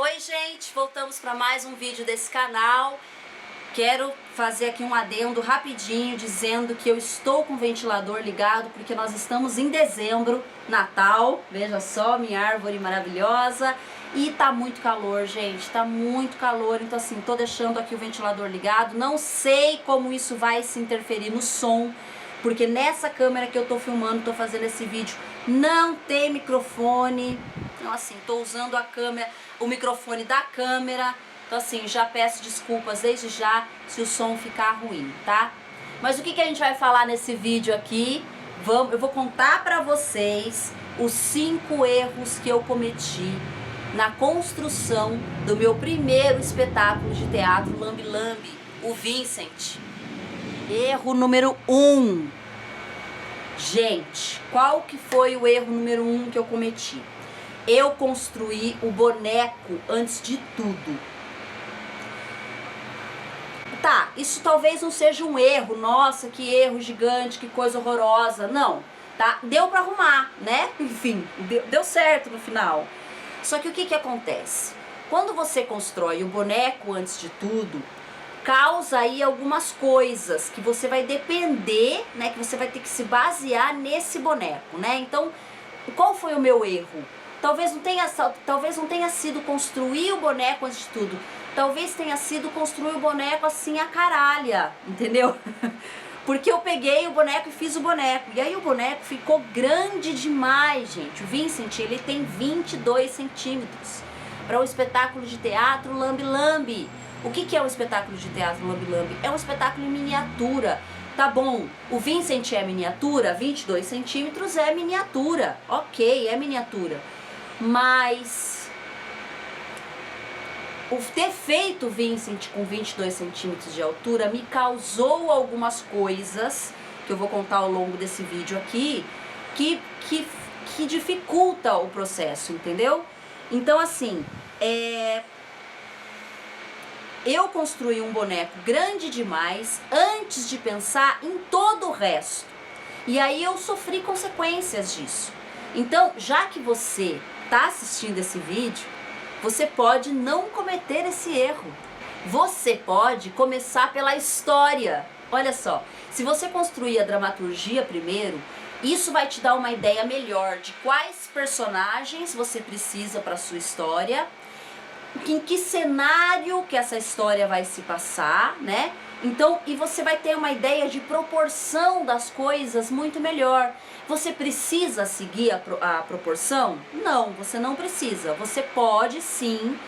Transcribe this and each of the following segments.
Oi gente, voltamos para mais um vídeo desse canal. Quero fazer aqui um adendo rapidinho dizendo que eu estou com o ventilador ligado porque nós estamos em dezembro, Natal. Veja só, minha árvore maravilhosa. E tá muito calor, gente, tá muito calor, então assim, tô deixando aqui o ventilador ligado. Não sei como isso vai se interferir no som, porque nessa câmera que eu tô filmando, tô fazendo esse vídeo, não tem microfone. Então assim, tô usando a câmera, o microfone da câmera. Então assim, já peço desculpas desde já se o som ficar ruim, tá? Mas o que a gente vai falar nesse vídeo aqui? Eu vou contar pra vocês os 5 erros que eu cometi na construção do meu primeiro espetáculo de teatro Lambe Lambe, o Vincent. Erro número 1. Gente, qual que foi o erro número 1 que eu cometi? Eu construí o boneco antes de tudo. Tá, isso talvez não seja um erro, nossa, que erro gigante, que coisa horrorosa, não, tá? Deu pra arrumar, né? Enfim, deu certo no final. Só que o que acontece? Quando você constrói o boneco antes de tudo, causa aí algumas coisas que você vai depender, né? Que você vai ter que se basear nesse boneco, né? Então, qual foi o meu erro? Talvez não tenha sido construir o boneco antes de tudo. Talvez tenha sido construir o boneco assim a caralha, entendeu? Porque eu peguei o boneco e fiz o boneco. E aí o boneco ficou grande demais, gente. O Vincent, ele tem 22 centímetros. Para um espetáculo de teatro Lambe Lambe. O que é um espetáculo de teatro Lambe Lambe? É um espetáculo em miniatura. Tá bom, o Vincent é miniatura, 22 centímetros é miniatura. Ok, é miniatura. Mas o ter feito o Vincent com 22 centímetros de altura me causou algumas coisas, que eu vou contar ao longo desse vídeo aqui, que dificulta o processo, entendeu? Então assim, eu construí um boneco grande demais antes de pensar em todo o resto. E aí eu sofri consequências disso. Então, já que você está assistindo esse vídeo, você pode não cometer esse erro. Você pode começar pela história. Olha só, se você construir a dramaturgia primeiro, isso vai te dar uma ideia melhor de quais personagens você precisa para a sua história, em que cenário que essa história vai se passar, né? Então, e você vai ter uma ideia de proporção das coisas muito melhor. Você precisa seguir a proporção? Não, você não precisa. Você pode sim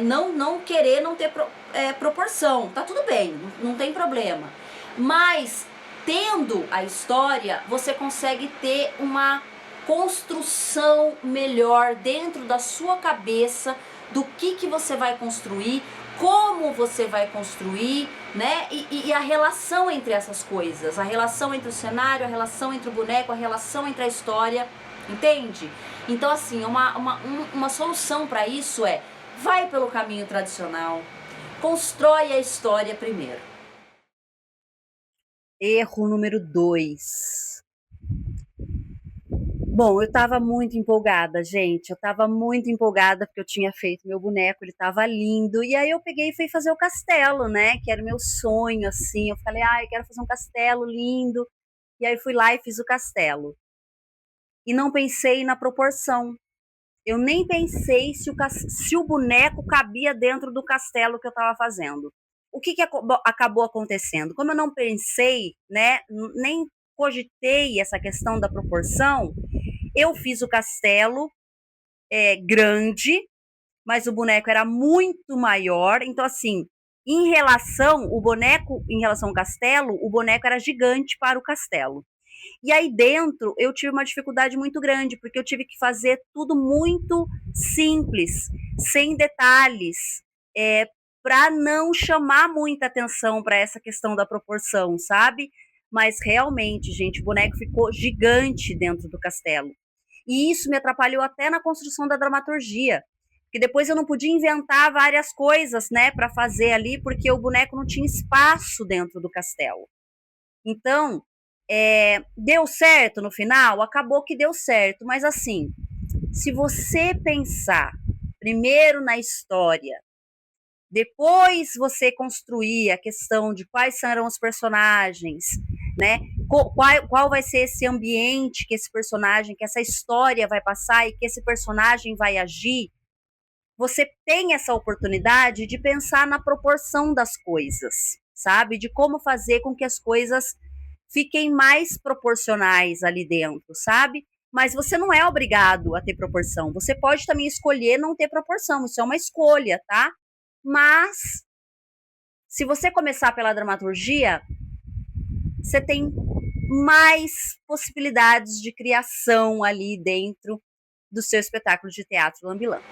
não querer não ter proporção. Tá tudo bem, não tem problema. Mas, tendo a história, você consegue ter uma construção melhor dentro da sua cabeça do que você vai construir, como você vai construir, né? E a relação entre essas coisas, a relação entre o cenário, a relação entre o boneco, a relação entre a história, entende? Então assim, uma solução para isso vai pelo caminho tradicional, constrói a história primeiro. Erro número 2. Bom, eu tava muito empolgada, gente. Eu tava muito empolgada porque eu tinha feito meu boneco, ele tava lindo. E aí eu peguei e fui fazer o castelo, né? Que era o meu sonho, assim. Eu falei, eu quero fazer um castelo lindo. E aí fui lá e fiz o castelo. E não pensei na proporção. Eu nem pensei se o boneco cabia dentro do castelo que eu tava fazendo. O que acabou acontecendo? Como eu não pensei, né? Nem cogitei essa questão da proporção, eu fiz o castelo grande, mas o boneco era muito maior. Então, assim, o boneco, em relação ao castelo, o boneco era gigante para o castelo. E aí dentro eu tive uma dificuldade muito grande, porque eu tive que fazer tudo muito simples, sem detalhes, para não chamar muita atenção para essa questão da proporção, sabe? Mas realmente, gente, o boneco ficou gigante dentro do castelo. E isso me atrapalhou até na construção da dramaturgia, porque depois eu não podia inventar várias coisas, né, para fazer ali, porque o boneco não tinha espaço dentro do castelo. Então, deu certo no final? Acabou que deu certo, mas assim, se você pensar primeiro na história, depois você construir a questão de quais serão os personagens, né? Qual vai ser esse ambiente que esse personagem, que essa história vai passar e que esse personagem vai agir, você tem essa oportunidade de pensar na proporção das coisas, sabe? De como fazer com que as coisas fiquem mais proporcionais ali dentro, sabe? Mas você não é obrigado a ter proporção. Você pode também escolher não ter proporção. Isso é uma escolha, tá? Mas, se você começar pela dramaturgia, você tem mais possibilidades de criação ali dentro do seu espetáculo de teatro Lambi-Lambi.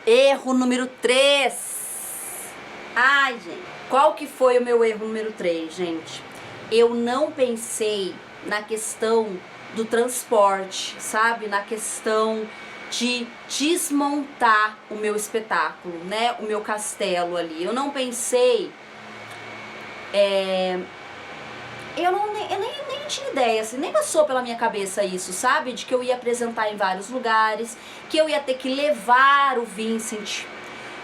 Erro número 3. Ai, gente. Qual que foi o meu erro número 3, gente? Eu não pensei na questão do transporte, sabe? Na questão de desmontar o meu espetáculo, né? O meu castelo ali. Eu não pensei... Eu nem tinha ideia, assim, nem passou pela minha cabeça isso, sabe? De que eu ia apresentar em vários lugares, que eu ia ter que levar o Vincent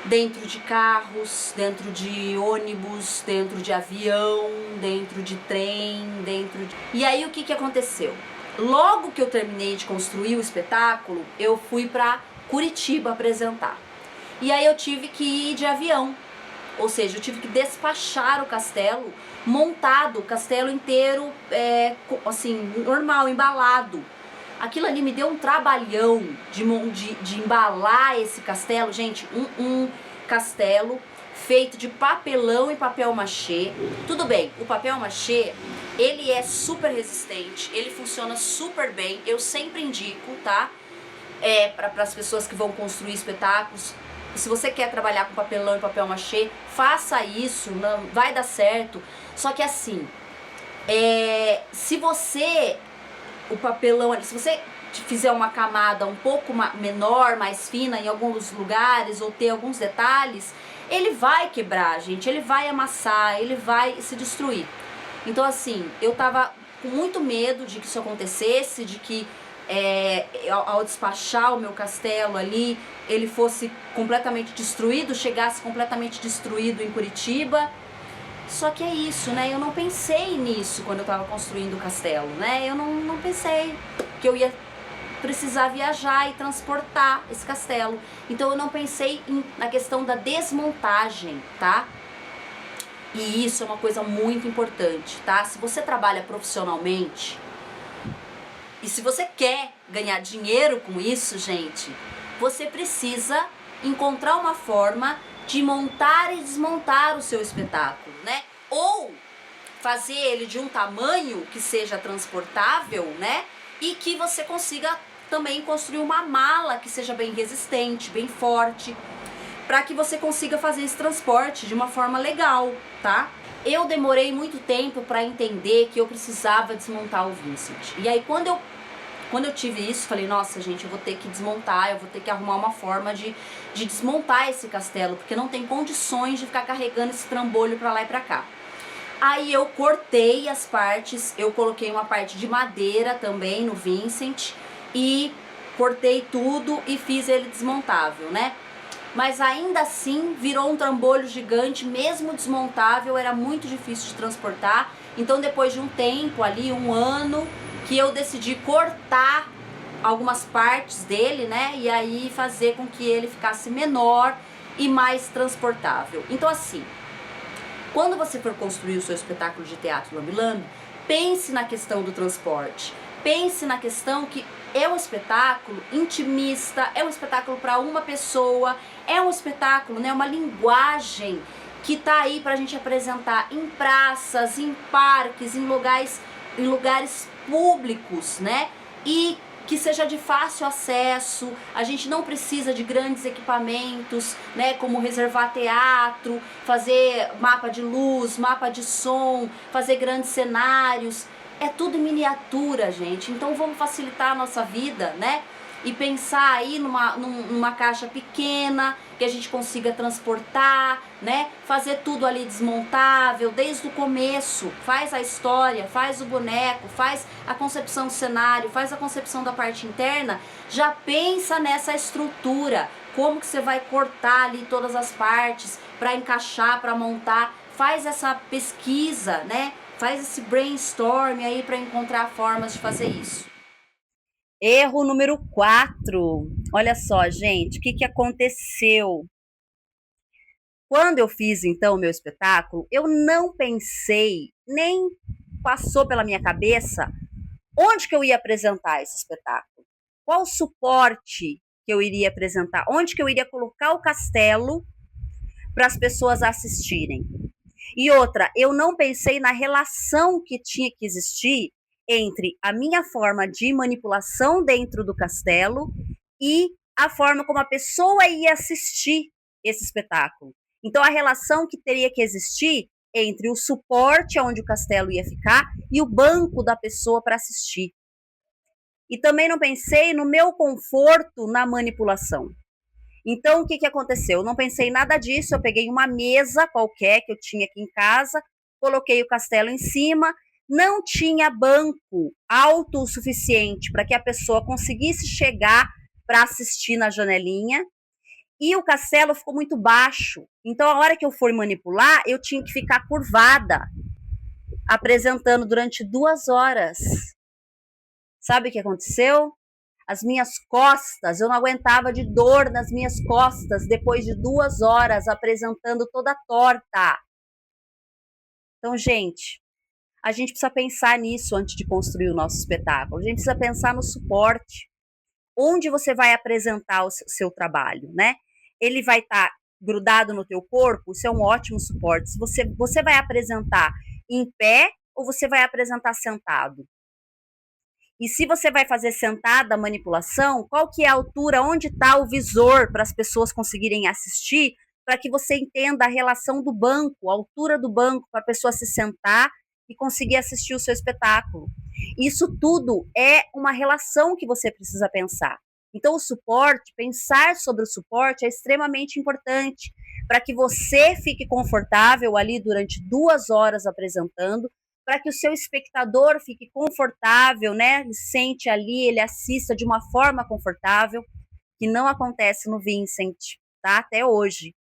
dentro de carros, dentro de ônibus, dentro de avião, dentro de trem, E aí o que aconteceu? Logo que eu terminei de construir o espetáculo, eu fui pra Curitiba apresentar. E aí eu tive que ir de avião. Ou seja, eu tive que despachar o castelo montado, o castelo inteiro, assim, normal, embalado. Aquilo ali me deu um trabalhão de embalar esse castelo. Gente, um castelo feito de papelão e papel machê. Tudo bem, o papel machê, ele é super resistente, ele funciona super bem. Eu sempre indico, tá? Para as pessoas que vão construir espetáculos. Se você quer trabalhar com papelão e papel machê, faça isso, não, vai dar certo. Só que assim, se você fizer uma camada um pouco menor, mais fina em alguns lugares, ou ter alguns detalhes, ele vai quebrar, gente, ele vai amassar, ele vai se destruir. Então assim, eu tava com muito medo de que isso acontecesse, de que ao despachar o meu castelo ali, ele fosse completamente destruído, chegasse completamente destruído em Curitiba. Só que é isso, né? Eu não pensei nisso quando eu estava construindo o castelo, né? Eu não pensei que eu ia precisar viajar e transportar esse castelo. Então eu não pensei na questão da desmontagem, tá? E isso é uma coisa muito importante, tá? Se você trabalha profissionalmente e se você quer ganhar dinheiro com isso, gente, você precisa encontrar uma forma de montar e desmontar o seu espetáculo, né? Ou fazer ele de um tamanho que seja transportável, né? E que você consiga também construir uma mala que seja bem resistente, bem forte, para que você consiga fazer esse transporte de uma forma legal, tá? Eu demorei muito tempo para entender que eu precisava desmontar o Vincent. E aí quando eu tive isso, falei, nossa gente, eu vou ter que desmontar, eu vou ter que arrumar uma forma de desmontar esse castelo, porque não tem condições de ficar carregando esse trambolho pra lá e pra cá. Aí eu cortei as partes, eu coloquei uma parte de madeira também no Vincent e cortei tudo e fiz ele desmontável, né? Mas ainda assim virou um trambolho gigante, mesmo desmontável, era muito difícil de transportar. Então depois de um tempo ali, 1 ano, que eu decidi cortar algumas partes dele, né? E aí fazer com que ele ficasse menor e mais transportável. Então assim, quando você for construir o seu espetáculo de teatro Lambi-Lambi, pense na questão do transporte. Pense na questão que é um espetáculo intimista, é um espetáculo para uma pessoa, é um espetáculo, né, uma linguagem que tá aí pra gente apresentar em praças, em parques, em lugares públicos, né? E que seja de fácil acesso. A gente não precisa de grandes equipamentos, né, como reservar teatro, fazer mapa de luz, mapa de som, fazer grandes cenários. É tudo em miniatura, gente. Então vamos facilitar a nossa vida, né? E pensar aí numa caixa pequena que a gente consiga transportar, né? Fazer tudo ali desmontável desde o começo. Faz a história, faz o boneco, faz a concepção do cenário, faz a concepção da parte interna. Já pensa nessa estrutura. como que você vai cortar ali todas as partes para encaixar, para montar. Faz essa pesquisa, né? Faz esse brainstorm aí para encontrar formas de fazer isso. Erro número 4. Olha só, gente, o que aconteceu? Quando eu fiz, então, o meu espetáculo, eu não pensei, nem passou pela minha cabeça, onde que eu ia apresentar esse espetáculo. Qual suporte que eu iria apresentar? Onde que eu iria colocar o castelo para as pessoas assistirem? E outra, eu não pensei na relação que tinha que existir entre a minha forma de manipulação dentro do castelo e a forma como a pessoa ia assistir esse espetáculo. Então, a relação que teria que existir entre o suporte onde o castelo ia ficar e o banco da pessoa para assistir. E também não pensei no meu conforto na manipulação. Então, o que aconteceu? Eu não pensei em nada disso, eu peguei uma mesa qualquer que eu tinha aqui em casa, coloquei o castelo em cima, não tinha banco alto o suficiente para que a pessoa conseguisse chegar para assistir na janelinha, e o castelo ficou muito baixo. Então, a hora que eu for manipular, eu tinha que ficar curvada, apresentando durante 2 horas. Sabe o que aconteceu? As minhas costas, eu não aguentava de dor nas minhas costas depois de 2 horas apresentando toda torta. Então, gente, a gente precisa pensar nisso antes de construir o nosso espetáculo. A gente precisa pensar no suporte. Onde você vai apresentar o seu trabalho, né? Ele vai estar grudado no teu corpo, isso é um ótimo suporte. Se você vai apresentar em pé ou você vai apresentar sentado? E se você vai fazer sentada a manipulação, qual que é a altura, onde está o visor para as pessoas conseguirem assistir, para que você entenda a relação do banco, a altura do banco para a pessoa se sentar e conseguir assistir o seu espetáculo. Isso tudo é uma relação que você precisa pensar. Então, o suporte, pensar sobre o suporte é extremamente importante para que você fique confortável ali durante 2 horas apresentando, para que o seu espectador fique confortável, né? Ele sente ali, ele assista de uma forma confortável, que não acontece no Vincent, tá? Até hoje.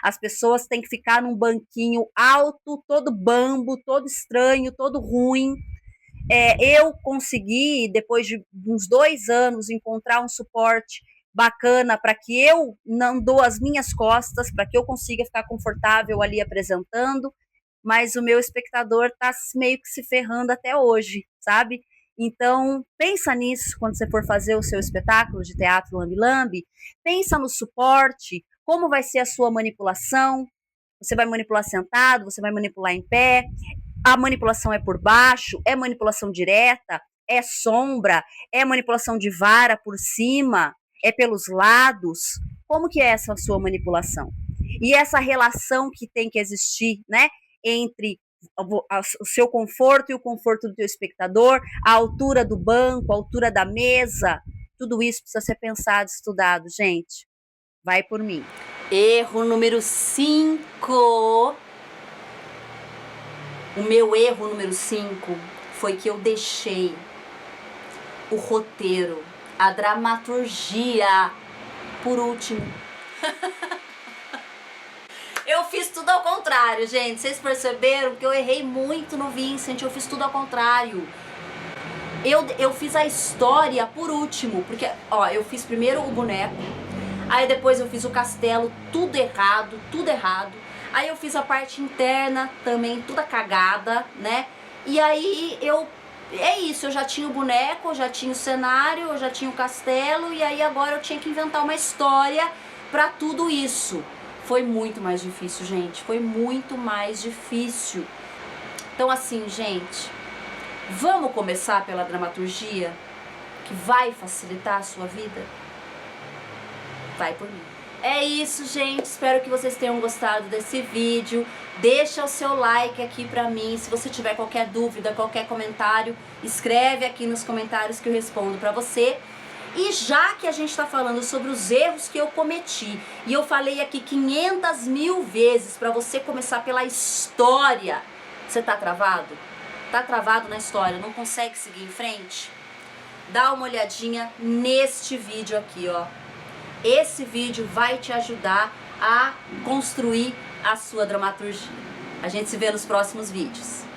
As pessoas têm que ficar num banquinho alto, todo bambo, todo estranho, todo ruim. Eu consegui, depois de uns 2 anos, encontrar um suporte bacana para que eu não dou as minhas costas, para que eu consiga ficar confortável ali apresentando, mas o meu espectador está meio que se ferrando até hoje, sabe? Então, pensa nisso quando você for fazer o seu espetáculo de teatro lambe-lambe, pensa no suporte, como vai ser a sua manipulação, você vai manipular sentado, você vai manipular em pé, a manipulação é por baixo, é manipulação direta, é sombra, é manipulação de vara por cima, é pelos lados, como que é essa sua manipulação? E essa relação que tem que existir, né, entre o seu conforto e o conforto do teu espectador, a altura do banco, a altura da mesa, tudo isso precisa ser pensado, estudado, gente. Vai por mim. Erro número 5. O meu erro número 5 foi que eu deixei o roteiro, a dramaturgia, por último. Eu fiz tudo ao contrário, gente. Vocês perceberam que eu errei muito no Vincent, eu fiz tudo ao contrário. Eu fiz a história por último, porque, ó, eu fiz primeiro o boneco, aí depois eu fiz o castelo, tudo errado, tudo errado. Aí eu fiz a parte interna também, toda cagada, né? E aí é isso, eu já tinha o boneco, eu já tinha o cenário, eu já tinha o castelo, e aí agora eu tinha que inventar uma história pra tudo isso. Foi muito mais difícil, gente, foi muito mais difícil. Então assim, gente, vamos começar pela dramaturgia, que vai facilitar a sua vida? Vai por mim. É isso, gente, espero que vocês tenham gostado desse vídeo. Deixa o seu like aqui pra mim. Se você tiver qualquer dúvida, qualquer comentário, escreve aqui nos comentários que eu respondo pra você. E já que a gente tá falando sobre os erros que eu cometi, e eu falei aqui 500.000 vezes pra você começar pela história, você tá travado? Tá travado na história, não consegue seguir em frente? Dá uma olhadinha neste vídeo aqui, ó. esse vídeo vai te ajudar a construir a sua dramaturgia. A gente se vê nos próximos vídeos.